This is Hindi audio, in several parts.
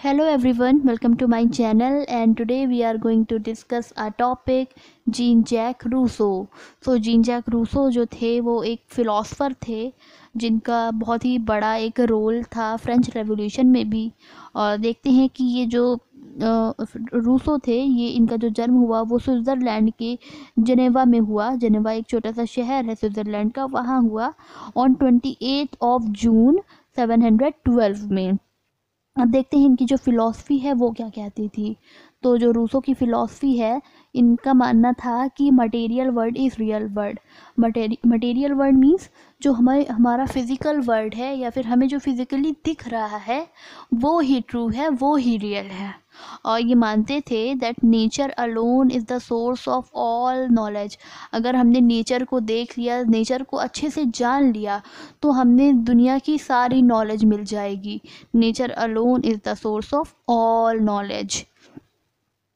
Hello everyone, welcome to my channel and today we are going to discuss a topic Jean-Jacques Rousseau. Jean-Jacques Rousseau जो थे वो एक फ़िलासफ़र थे जिनका बहुत ही बड़ा एक रोल था फ्रेंच रेवोल्यूशन में भी। और देखते हैं कि ये जो रूसो थे ये इनका जो जन्म हुआ वो स्विट्ज़रलैंड के जेनेवा में हुआ। जेनेवा एक छोटा सा शहर है स्विट्ज़रलैंड का, वहाँ हुआ ऑन 28 जून 712 में। अब देखते हैं इनकी जो फ़िलॉसफ़ी है वो क्या कहती थी। तो जो रूसो की फ़िलॉसफ़ी है, इनका मानना था कि material world is real world. Material world means जो हमारा फिज़िकल वर्ल्ड है या फिर हमें जो फिज़िकली दिख रहा है वो ही ट्रू है, वो ही रियल है। और ये मानते थे that nature alone is the source of all knowledge. अगर हमने नेचर को देख लिया, नेचर को अच्छे से जान लिया तो हमने दुनिया की सारी नॉलेज मिल जाएगी। Nature alone is the source of all knowledge.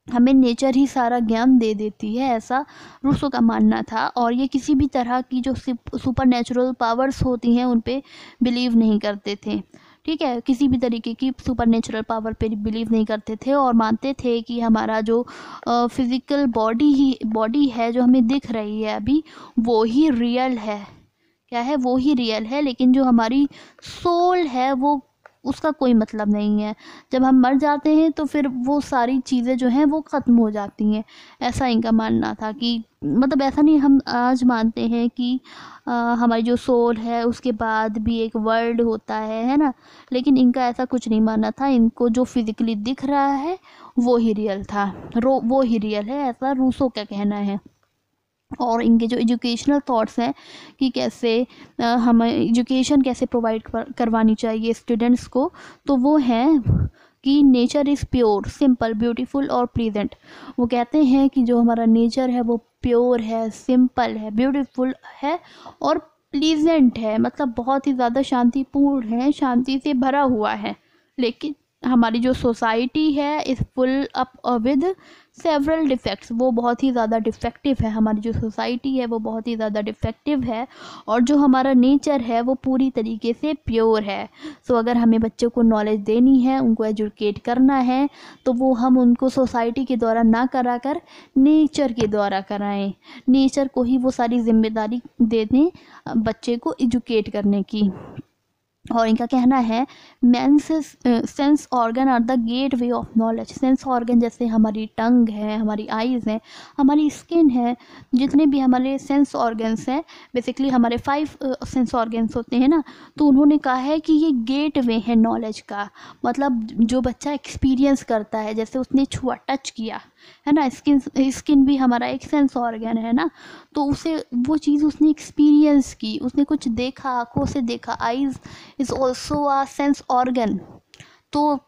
हमें नेचर ही सारा ज्ञान दे देती है, ऐसा रूसो का मानना था। और ये किसी भी तरह की जो सुपर नेचुरल पावर्स होती हैं उन पे बिलीव नहीं करते थे। ठीक है, किसी भी तरीके की सुपर नेचुरल पावर पे बिलीव नहीं करते थे और मानते थे कि हमारा जो फिज़िकल बॉडी है जो हमें दिख रही है अभी, वो ही रियल है। क्या है? वो ही रियल है, लेकिन जो हमारी सोल है वो उसका कोई मतलब नहीं है। जब हम मर जाते हैं तो फिर वो सारी चीज़ें जो हैं वो ख़त्म हो जाती हैं। ऐसा इनका मानना था कि मतलब ऐसा नहीं, हम आज मानते हैं कि हमारी जो सोल है उसके बाद भी एक वर्ल्ड होता है ना। लेकिन इनका ऐसा कुछ नहीं मानना था। इनको जो फिज़िकली दिख रहा है वो ही रियल था, वो ही रियल है, ऐसा रूसो का कहना है। और इनके जो एजुकेशनल थॉट्स हैं कि कैसे हमें एजुकेशन कैसे प्रोवाइड करवानी चाहिए स्टूडेंट्स को, तो वो हैं कि nature is pure, simple, beautiful और प्लीजेंट। वो कहते हैं कि जो हमारा नेचर है वो प्योर है, सिंपल है, ब्यूटीफुल है और प्लीजेंट है, मतलब बहुत ही ज़्यादा शांतिपूर्ण है, शांति से भरा हुआ है। लेकिन हमारी जो सोसाइटी है is full up with several defects. वो बहुत ही ज़्यादा डिफेक्टिव है। हमारी जो सोसाइटी है वो बहुत ही ज़्यादा डिफेक्टिव है और जो हमारा नेचर है वो पूरी तरीके से प्योर है। अगर हमें बच्चों को नॉलेज देनी है, उनको एजुकेट करना है, तो वो हम उनको सोसाइटी के द्वारा ना करा कर नेचर के द्वारा कराएं। नेचर को ही वो सारी जिम्मेदारी दे दें बच्चे को एजुकेट करने की। और इनका कहना है man's sense organ are the gateway of knowledge. Sense organ जैसे हमारी टंग है, हमारी आइज़ हैं, हमारी स्किन है, जितने भी हमारे सेंस ऑर्गन्स हैं, बेसिकली हमारे 5 सेंस ऑर्गन्स होते हैं ना। तो उन्होंने कहा है कि ये गेट वे है नॉलेज का। मतलब जो बच्चा एक्सपीरियंस करता है, जैसे उसने छुआ, टच किया है ना, स्किन भी हमारा एक सेंस ऑर्गन है ना, तो उसे वो चीज़ उसने एक्सपीरियंस की, उसने कुछ देखा, आँखों से देखा। Eyes is also a sense organ. तो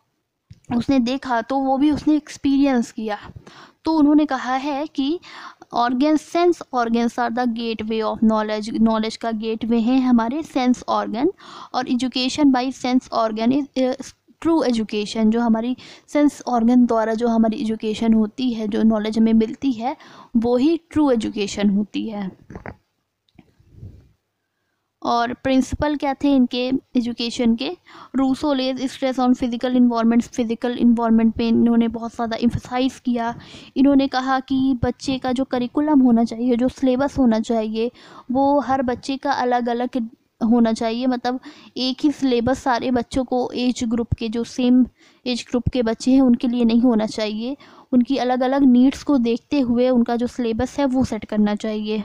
उसने देखा तो वो भी उसने एक्सपीरियंस किया। तो उन्होंने कहा है कि sense organs are the gateway of knowledge. Knowledge का गेट वे हैं हमारे सेंस ऑर्गन। और education by sense organ is true education. जो हमारी सेंस ऑर्गन द्वारा जो हमारी एजुकेशन होती है, जो नॉलेज हमें मिलती है, वो ही ट्रू एजुकेशन होती है। और प्रिंसिपल क्या थे इनके एजुकेशन के? Rousseau lays stress on physical environment. Physical environment पे इन्होंने बहुत ज़्यादा एम्फसाइज़ किया। इन्होंने कहा कि बच्चे का जो करिकुलम होना चाहिए, जो सिलेबस होना चाहिए, वो हर बच्चे का अलग अलग होना चाहिए। मतलब एक ही सिलेबस सारे बच्चों को, एज ग्रुप के, जो सेम एज ग्रुप के बच्चे हैं उनके लिए नहीं होना चाहिए। उनकी अलग अलग नीड्स को देखते हुए उनका जो सिलेबस है वो सेट करना चाहिए।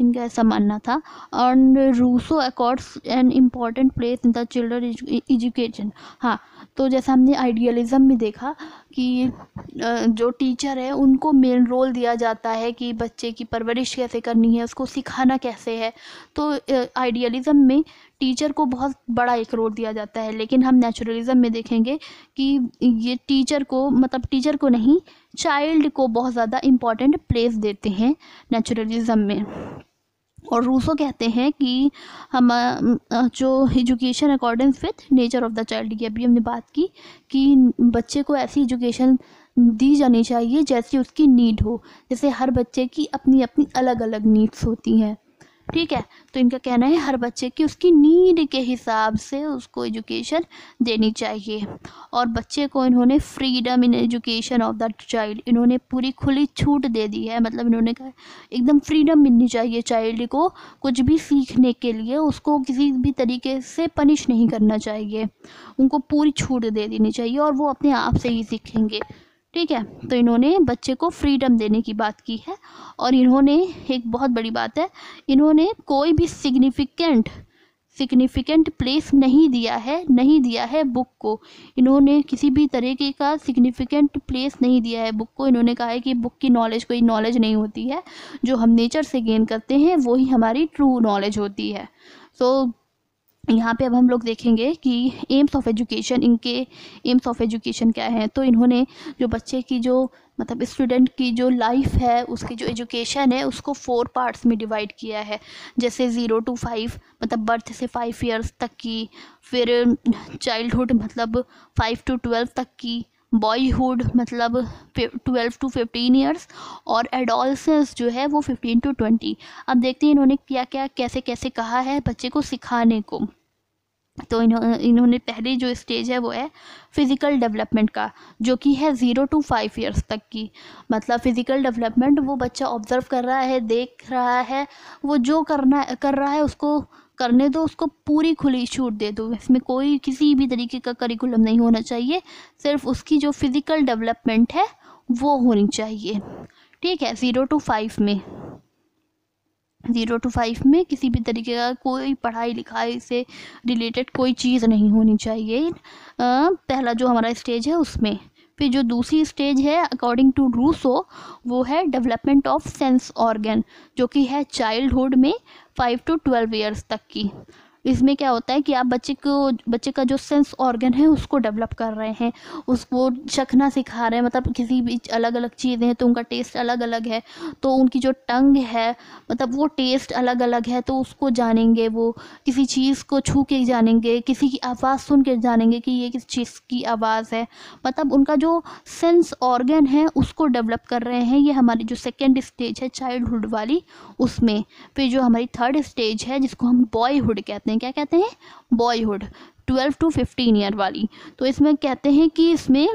इनका ऐसा मानना था। और Rousseau accords an important place in the children education. हाँ, तो जैसा हमने आइडियलिज़म में देखा कि जो टीचर है उनको मेन रोल दिया जाता है कि बच्चे की परवरिश कैसे करनी है, उसको सिखाना कैसे है। तो आइडियलिज़म में टीचर को बहुत बड़ा एक रोल दिया जाता है। लेकिन हम नेचुरलिज़म में देखेंगे कि ये टीचर को, मतलब टीचर को नहीं, चाइल्ड को बहुत ज़्यादा इम्पॉर्टेंट प्लेस देते हैं नेचुरलिज़म में। और रूसो कहते हैं कि हम जो education according with nature of the child, की अभी हमने बात की कि बच्चे को ऐसी एजुकेशन दी जानी चाहिए जैसी उसकी नीड हो। जैसे हर बच्चे की अपनी अपनी अलग अलग नीड्स होती हैं, ठीक है। तो इनका कहना है हर बच्चे की उसकी नीड के हिसाब से उसको एजुकेशन देनी चाहिए। और बच्चे को इन्होंने freedom in education of the child, इन्होंने पूरी खुली छूट दे दी है। मतलब इन्होंने कहा एकदम फ्रीडम मिलनी चाहिए चाइल्ड को कुछ भी सीखने के लिए, उसको किसी भी तरीके से पनिश नहीं करना चाहिए, उनको पूरी छूट दे देनी चाहिए और वो अपने आप से ही सीखेंगे। ठीक है। तो इन्होंने बच्चे को फ्रीडम देने की बात की है। और इन्होंने एक बहुत बड़ी बात है, इन्होंने कोई भी सिग्निफिकेंट प्लेस नहीं दिया है बुक को। इन्होंने किसी भी तरीके का सिग्निफिकेंट प्लेस नहीं दिया है बुक को। इन्होंने कहा है कि बुक की नॉलेज कोई नॉलेज नहीं होती है, जो हम नेचर से गेन करते हैं वही हमारी ट्रू नॉलेज होती है। सो यहाँ पे अब हम लोग देखेंगे कि एम्स ऑफ एजुकेशन, इनके एम्स ऑफ एजुकेशन क्या है। तो इन्होंने जो बच्चे की जो मतलब स्टूडेंट की जो लाइफ है, उसकी जो एजुकेशन है, उसको 4 पार्ट्स में डिवाइड किया है। जैसे 0 to 5 मतलब बर्थ से 5 ईयर्स तक की, फिर चाइल्डहुड मतलब 5 to 12 तक की, बॉयहुड मतलब 12 to 15 ईयर्स, और एडोलसेंस जो है वो 15 to 20। अब देखते हैं इन्होंने क्या क्या कैसे कैसे कहा है बच्चे को सिखाने को। तो इन्होंने पहले जो स्टेज है वो है फिज़िकल डेवलपमेंट का, जो कि है 0 to 5 ईयर्स तक की। मतलब फिज़िकल डेवलपमेंट वो बच्चा ऑब्जर्व कर रहा है, देख रहा है, वो जो कर रहा है उसको करने दो, उसको पूरी खुली छूट दे दो। इसमें कोई किसी भी तरीके का करिकुलम नहीं होना चाहिए, सिर्फ उसकी जो फिज़िकल डेवलपमेंट है वो होनी चाहिए। ठीक है। 0 to 5 में 0 to 5 में किसी भी तरीके का कोई पढ़ाई लिखाई से रिलेटेड कोई चीज़ नहीं होनी चाहिए। पहला जो हमारा स्टेज है उसमें। फिर जो दूसरी स्टेज है अकॉर्डिंग टू रूसो, वो है डेवलपमेंट ऑफ सेंस ऑर्गन, जो कि है चाइल्डहुड में 5 to 12 ईयर्स तक की। इसमें क्या होता है कि आप बच्चे का जो सेंस ऑर्गन है उसको डेवलप कर रहे हैं, उसको चखना सिखा रहे हैं। मतलब किसी भी अलग अलग चीज़ें हैं तो उनका टेस्ट अलग अलग है, तो उनकी जो टंग है मतलब वो टेस्ट अलग अलग है, तो उसको जानेंगे, वो किसी चीज़ को छू के जानेंगे, किसी की आवाज़ सुन के जानेंगे कि ये किस चीज़ की आवाज़ है। मतलब उनका जो सेंस ऑर्गन है उसको डेवलप कर रहे हैं। ये हमारी जो सेकेंड स्टेज है चाइल्डहुड वाली, उसमें। फिर जो हमारी थर्ड स्टेज है जिसको हम बॉयहुड कहते हैं, क्या कहते हैं, बॉयहुड, 12 to 15 ईयर वाली। तो इसमें कहते हैं कि इसमें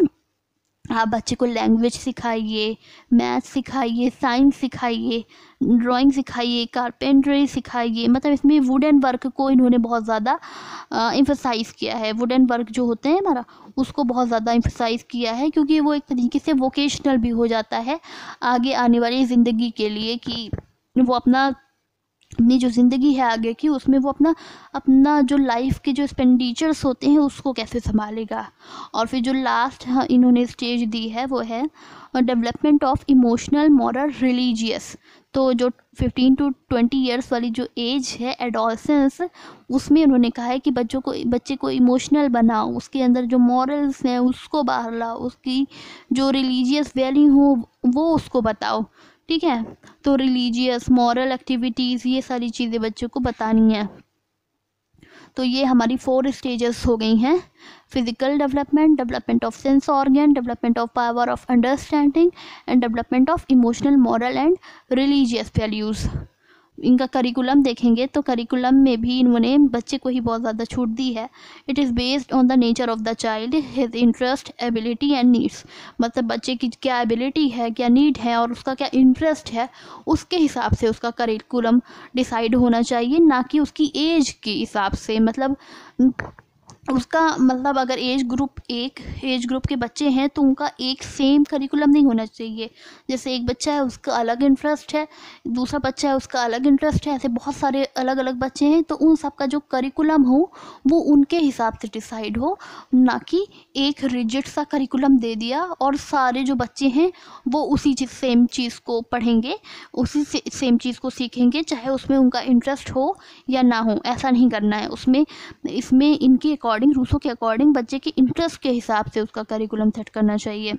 आप बच्चे को लैंग्वेज सिखाइए, मैथ सिखाइए, साइंस सिखाइए, ड्राइंग सिखाइए, कारपेंटरी सिखाइए। मतलब इसमें वुडन वर्क को इन्होंने बहुत ज़्यादा एम्फसाइज़ किया है। वुडन वर्क जो होते हैं हमारा, उसको बहुत ज़्यादा एम्फसाइज़ किया है, क्योंकि वो एक तरीके से वोकेशनल भी हो जाता है आगे आने वाली ज़िंदगी के लिए, कि वो अपनी जो ज़िंदगी है आगे की, उसमें वो अपना जो लाइफ के जो एक्सपेंडिचर्स होते हैं उसको कैसे संभालेगा। और फिर जो लास्ट इन्होंने स्टेज दी है वो है development of emotional, moral, religious. तो जो 15 to 20 ईयर्स वाली जो एज है एडोलसेंस, उसमें उन्होंने कहा है कि बच्चे को इमोशनल बनाओ, उसके अंदर जो मॉरल्स हैं उसको बाहर लाओ, उसकी जो रिलीजियस वैल्यू हो वो उसको बताओ। ठीक है। तो रिलीजियस, मॉरल एक्टिविटीज़, ये सारी चीज़ें बच्चों को बतानी है। तो ये हमारी 4 स्टेजेस हो गई हैं। Physical development, development of sense organ, development of power of understanding, and development of emotional, moral and religious values. इनका करिकुलम देखेंगे तो करिकुलम में भी इन्होंने बच्चे को ही बहुत ज़्यादा छूट दी है। It is based on the nature of the child, his interest, ability and needs. मतलब बच्चे की क्या एबिलिटी है, क्या नीड है और उसका क्या इंटरेस्ट है, उसके हिसाब से उसका करिकुलम डिसाइड होना चाहिए, ना कि उसकी एज के हिसाब से। मतलब उसका मतलब अगर एज ग्रुप के बच्चे हैं तो उनका एक सेम करिकुलम नहीं होना चाहिए। जैसे एक बच्चा है उसका अलग इंटरेस्ट है, दूसरा बच्चा है उसका अलग इंटरेस्ट है, ऐसे बहुत सारे अलग अलग बच्चे हैं, तो उन सब का जो करिकुलम हो वो उनके हिसाब से डिसाइड हो, ना कि एक रिजिड सा करिकुलम दे दिया और सारे जो बच्चे हैं वो उसी सेम चीज़ को पढ़ेंगे, उसी सेम चीज़ को सीखेंगे, चाहे उसमें उनका इंटरेस्ट हो या ना हो। ऐसा नहीं करना है। इसमें इनकी अकॉर्डिंग, रूसो के अकॉर्डिंग बच्चे के इंटरेस्ट के हिसाब से उसका करिकुलम सेट करना चाहिए।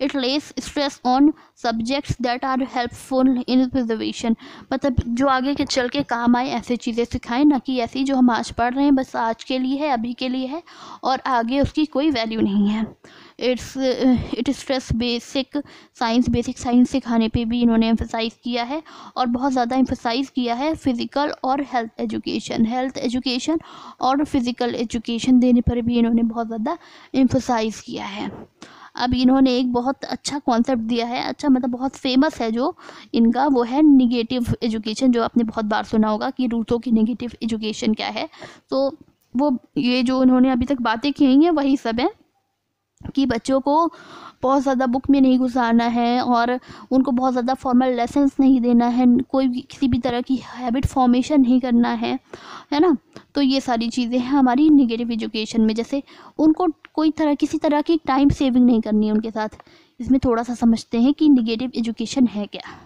It lays stress on subjects that are helpful in preservation. मतलब जो आगे के चल के काम आए ऐसे चीज़ें सिखाएं, ना कि ऐसी जो हम आज पढ़ रहे हैं बस आज के लिए है, अभी के लिए है और आगे उसकी कोई वैल्यू नहीं है। इट स्ट्रेस बेसिक साइंस सिखाने पे भी इन्होंने एम्फसाइज़ किया है, और बहुत ज़्यादा एम्फसाइज़ किया है फिज़िकल और हेल्थ एजुकेशन और फिज़िकल एजुकेशन देने पर भी इन्होंने बहुत ज़्यादा एम्फसाइज़ किया है। अब इन्होंने एक बहुत अच्छा कॉन्सेप्ट दिया है, अच्छा मतलब बहुत फेमस है जो इनका, वो है निगेटिव एजुकेशन, जो आपने बहुत बार सुना होगा कि रूसो की निगेटिव एजुकेशन क्या है। तो वो ये जो उन्होंने अभी तक बातें की हैं वही सब है कि बच्चों को बहुत ज़्यादा बुक में नहीं घुसाना है और उनको बहुत ज़्यादा फॉर्मल लेसन्स नहीं देना है, कोई भी किसी भी तरह की हैबिट फॉर्मेशन नहीं करना है ना। तो ये सारी चीज़ें हैं हमारी निगेटिव एजुकेशन में। जैसे उनको कोई तरह किसी तरह की टाइम सेविंग नहीं करनी है उनके साथ। इसमें थोड़ा सा समझते हैं कि निगेटिव एजुकेशन है क्या।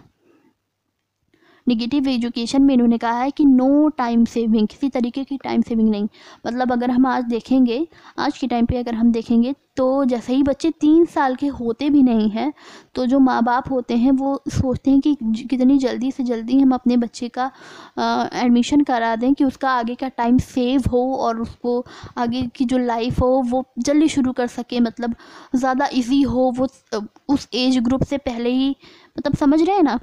निगेटिव एजुकेशन में इन्होंने कहा है कि नो टाइम सेविंग, किसी तरीके की टाइम सेविंग नहीं। मतलब अगर हम आज देखेंगे, आज के टाइम पे अगर हम देखेंगे तो जैसे ही बच्चे 3 साल के होते भी नहीं हैं तो जो माँ बाप होते हैं वो सोचते हैं कि कितनी जल्दी से जल्दी हम अपने बच्चे का एडमिशन करा दें कि उसका आगे का टाइम सेव हो और उसको आगे की जो लाइफ हो वो जल्दी शुरू कर सके, मतलब ज़्यादा इजी हो, वो उस एज ग्रुप से पहले ही, मतलब समझ रहे हैं ना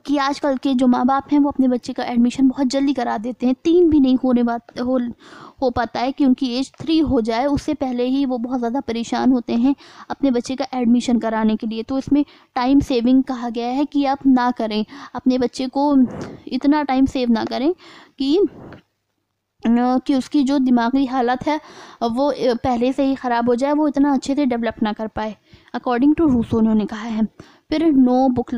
कि आजकल के जो माँ बाप हैं वो अपने बच्चे का एडमिशन बहुत जल्दी करा देते हैं। 3 भी नहीं हो पाता है कि उनकी एज 3 हो जाए, उससे पहले ही वो बहुत ज़्यादा परेशान होते हैं अपने बच्चे का एडमिशन कराने के लिए। तो इसमें टाइम सेविंग कहा गया है कि आप ना करें, अपने बच्चे को इतना टाइम सेव ना करें कि उसकी जो दिमागी हालत है वो पहले से ही ख़राब हो जाए, वो इतना अच्छे से डेवलप ना कर पाए, अकॉर्डिंग टू रूसो उन्होंने कहा है। फिर no book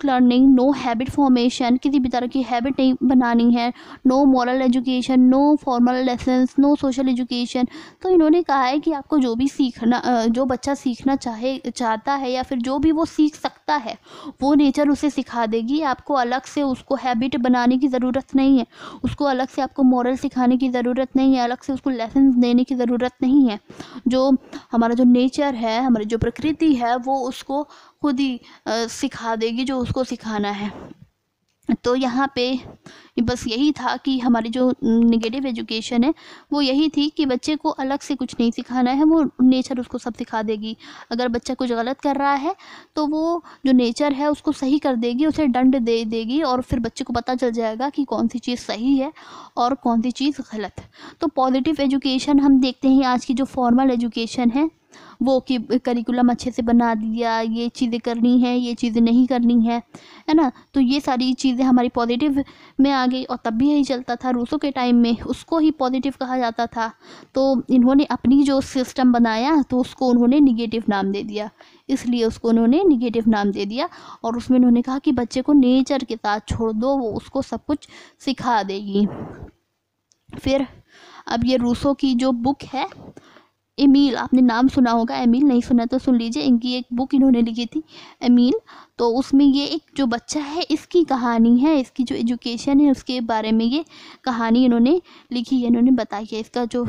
learning, no habit formation, किसी भी तरह की हैबिट नहीं बनानी है, no moral education, no formal lessons, no social education. तो इन्होंने कहा है कि आपको जो भी सीखना, जो बच्चा सीखना चाहता है या फिर जो भी वो सीख सकता है वो नेचर उसे सिखा देगी। आपको अलग से उसको हैबिट बनाने की ज़रूरत नहीं है, उसको अलग से आपको मॉरल सिखाने की ज़रूरत नहीं है, अलग से उसको लेसन्स देने की ज़रूरत नहीं है। जो हमारा जो नेचर है, हमारी जो प्रकृति है, वो उसको खुद ही सिखा देगी जो उसको सिखाना है। तो यहाँ पे बस यही था कि हमारी जो नेगेटिव एजुकेशन है वो यही थी कि बच्चे को अलग से कुछ नहीं सिखाना है, वो नेचर उसको सब सिखा देगी। अगर बच्चा कुछ गलत कर रहा है तो वो जो नेचर है उसको सही कर देगी, उसे दंड दे देगी और फिर बच्चे को पता चल जाएगा कि कौन सी चीज़ सही है और कौन सी चीज़ गलत। तो पॉजिटिव एजुकेशन हम देखते हैं आज की जो फॉर्मल एजुकेशन है वो कि करिकुलम अच्छे से बना दिया, ये चीज़ें करनी है, ये चीज़ें नहीं करनी है ना। तो ये सारी चीज़ें हमारी पॉजिटिव में आ गई, और तब भी यही चलता था रूसो के टाइम में, उसको ही पॉजिटिव कहा जाता था। तो इन्होंने अपनी जो सिस्टम बनाया तो उसको उन्होंने निगेटिव नाम दे दिया, इसलिए उसको उन्होंने निगेटिव नाम दे दिया। और उसमें उन्होंने कहा कि बच्चे को नेचर के साथ छोड़ दो, वो उसको सब कुछ सिखा देगी। फिर अब ये रूसो की जो बुक है एमील, आपने नाम सुना होगा, एमील नहीं सुना तो सुन लीजिए। इनकी एक बुक इन्होंने लिखी थी एमील। तो उसमें ये एक जो बच्चा है इसकी कहानी है, इसकी जो एजुकेशन है उसके बारे में ये कहानी इन्होंने लिखी है, इन्होंने बताई है। इसका जो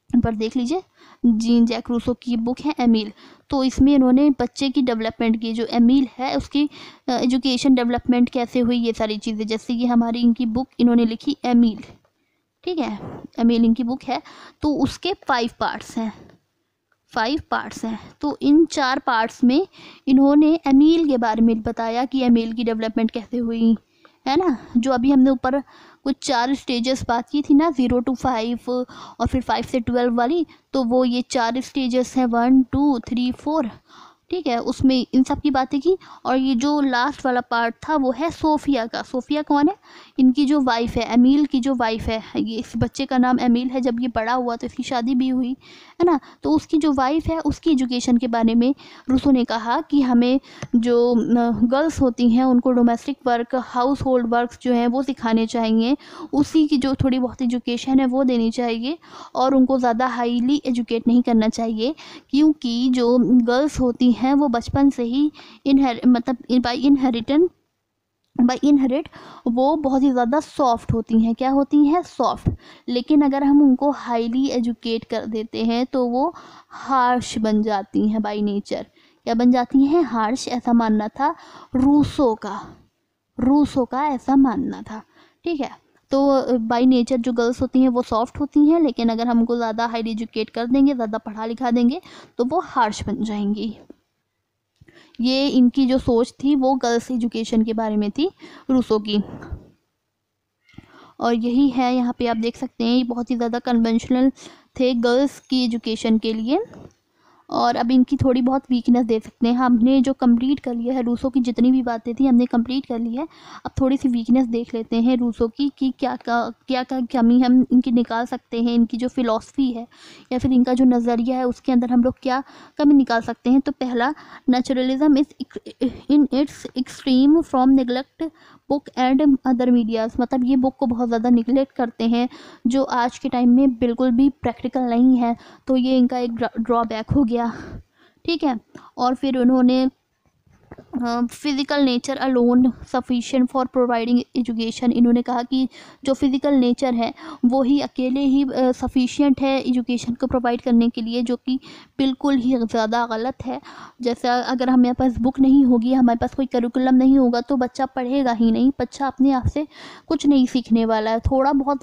पर देख लीजिए, जीन जैक रूसो की बुक है एमील। तो इसमें इन्होंने बच्चे की डेवलपमेंट की, जो एमील है उसकी एजुकेशन डेवलपमेंट कैसे हुई, ये सारी चीज़ें। जैसे ये हमारी इनकी बुक इन्होंने लिखी एमील, ठीक है, एमील इनकी बुक है। तो उसके 5 पार्ट्स हैं, 5 पार्ट्स हैं। तो इन 4 पार्ट्स में इन्होंने एमील के बारे में बताया कि एमील की डेवलपमेंट कैसे हुई, है ना। जो अभी हमने ऊपर कुछ 4 स्टेजेस बात की थी ना, 0 to 5 और फिर 5 से 12 वाली, तो वो ये 4 स्टेजेस हैं, 1 2 3 4, ठीक है। उसमें इन सब की बातें की। और ये जो लास्ट वाला पार्ट था वो है सोफिया का। सोफिया कौन है? इनकी जो वाइफ है, एमील की जो वाइफ है। ये इस बच्चे का नाम एमील है, जब ये बड़ा हुआ तो इसकी शादी भी हुई, है ना। तो उसकी जो वाइफ है उसकी एजुकेशन के बारे में रूसो ने कहा कि हमें जो गर्ल्स होती हैं उनको domestic work, house hold work जो हैं वो सिखाने चाहिए, उसी की जो थोड़ी बहुत एजुकेशन है वो देनी चाहिए, और उनको ज़्यादा हाईली एजुकेट नहीं करना चाहिए, क्योंकि जो गर्ल्स होती हैं वो बचपन से ही बाई इनहेरिट वो बहुत ही ज़्यादा सॉफ्ट होती हैं। क्या होती हैं? सॉफ्ट। लेकिन अगर हम उनको हाईली एजुकेट कर देते हैं तो वो हार्श बन जाती हैं बाई नेचर। क्या बन जाती हैं? हार्श। ऐसा मानना था रूसो का ऐसा मानना था, ठीक है। तो बाय नेचर जो गर्ल्स होती हैं वो सॉफ्ट होती हैं, लेकिन अगर हमको ज़्यादा हाईली एजुकेट कर देंगे, ज़्यादा पढ़ा लिखा देंगे तो वो हार्श बन जाएंगी। ये इनकी जो सोच थी वो गर्ल्स एजुकेशन के बारे में थी, रूसो की। और यही है, यहाँ पे आप देख सकते हैं ये बहुत ही ज़्यादा कन्वेंशनल थे गर्ल्स की एजुकेशन के लिए। और अब इनकी थोड़ी बहुत वीकनेस देख सकते हैं। हमने जो कंप्लीट कर लिया है रूसो की, जितनी भी बातें थी हमने कंप्लीट कर ली है। अब थोड़ी सी वीकनेस देख लेते हैं रूसो की कि क्या क्या कमी हम इनकी निकाल सकते हैं, इनकी जो फिलॉसफी है या फिर इनका जो नज़रिया है उसके अंदर हम लोग क्या कमी निकाल सकते हैं। तो पहला, naturalism is in its extreme from neglect book and other medias. मतलब ये बुक को बहुत ज़्यादा निगलेक्ट करते हैं, जो आज के टाइम में बिल्कुल भी प्रैक्टिकल नहीं है। तो ये इनका एक ड्रॉबैक हो गया, ठीक है। और फिर उन्होंने physical nature alone sufficient for providing education. इन्होंने कहा कि जो फिज़िकल नेचर है वो ही अकेले ही सफिशिएंट है एजुकेशन को प्रोवाइड करने के लिए, जो कि बिल्कुल ही ज़्यादा गलत है। जैसा अगर हमारे पास बुक नहीं होगी, हमारे पास कोई करिकुलम नहीं होगा, तो बच्चा पढ़ेगा ही नहीं, बच्चा अपने आप से कुछ नहीं सीखने वाला है। थोड़ा बहुत